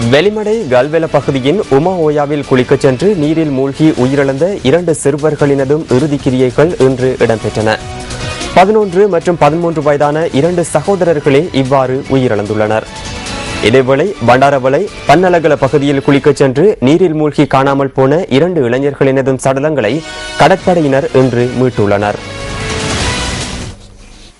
வெளிமடை கல்வெல பகுதியின் உமா ஓயாவில் குளிக்கச் சென்று நீரில் மூழ்கி உயிரிழந்த 2 சிறுவர்களினதும் இறுதிக்கிரியைகள் இன்று இடம்பெற்றன. 11 மற்றும் 13 வயதான 2 சகோதரர்களே இவ்வாறு உயிரிழந்துள்ளனர். இதேவேளை பண்டாரவளை பன்னலகல பகுதியில் குளிக்கச் சென்று நீரில் மூழ்கி காணாமல் போன 2 இளைஞர்களினதும் சடலங்களை கடற்படையினர் இன்று மீட்டுள்ளனர்.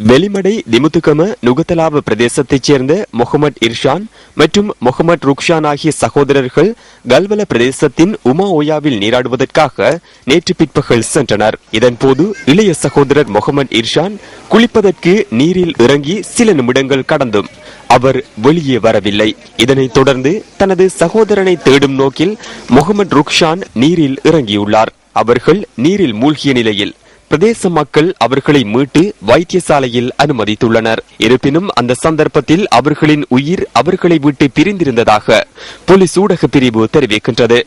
வெளிமடை திமுத்துகம நுகத்தலாவ பிரதேசத்தைச் சேர்ந்த முகமது இர்ஷான் மற்றும் முகமது ருக்ஷான் ஆகிய சகோதரர்கள் கல்வல பிரதேசத்தின் உமா ஓயாவில் நீராடுவதற்காக நேற்று பிற்பகல் சென்றனர். இதன்போது இளைய சகோதரர் முகமது இர்ஷான் குளிப்பதற்கு நீரில் இறங்கி சில நிமிடங்கள் கடந்தும் அவர் வெளியே வரவில்லை. இதனைத் தொடர்ந்து தனது சகோதரனை தேடும் நோக்கில் முகமது ருக்ஷான் நீரில் இறங்கியுள்ளார். அவர்கள் நீரில் மூழ்கிய நிலையில் பிரதேச மக்கள் அவர்களை மீட்டு வைத்தியசாலையில் அனுமதித்துள்ளனர். இருப்பினும் அந்த சந்தர்ப்பத்தில் அவர்களின் உயிர் அவர்களை விட்டு பிரிந்திருந்ததாக போலீஸ் ஊடக பிரிவு தெரிவிக்கின்றது.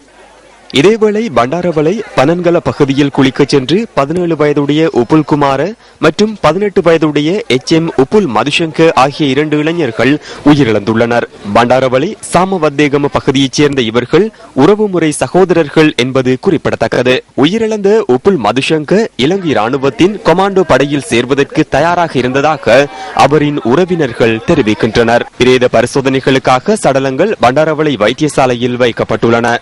இதேவேளை பண்டாரவளை பனன்கல பகுதியில் குளிக்கச் சென்று 17 வயதுடைய உப்புல் குமார மற்றும் 18 வயதுடைய HM உப்புல் மதுசங்க ஆகிய 2 இளைஞர்கள் உயிரிழந்துள்ளனர். பண்டாரவளை சாமவத்தேகம பகுதியைச் சேர்ந்த இவர்கள் உறவுமுறை சகோதரர்கள் என்பது குறிப்பிடத்தக்கது. உயிரிழந்த உப்புல் மதுசங்க இலங்கை ராணுவத்தின் கொமாண்டோ படையில் சேர்வதற்கு தயாராக இருந்ததாக அவரின் உறவினர்கள் தெரிவிக்கின்றனர். பிரேத பரிசோதனைகளுக்காக சடலங்கள் பண்டாரவளை வைத்தியசாலையில் வைக்கப்பட்டுள்ளன.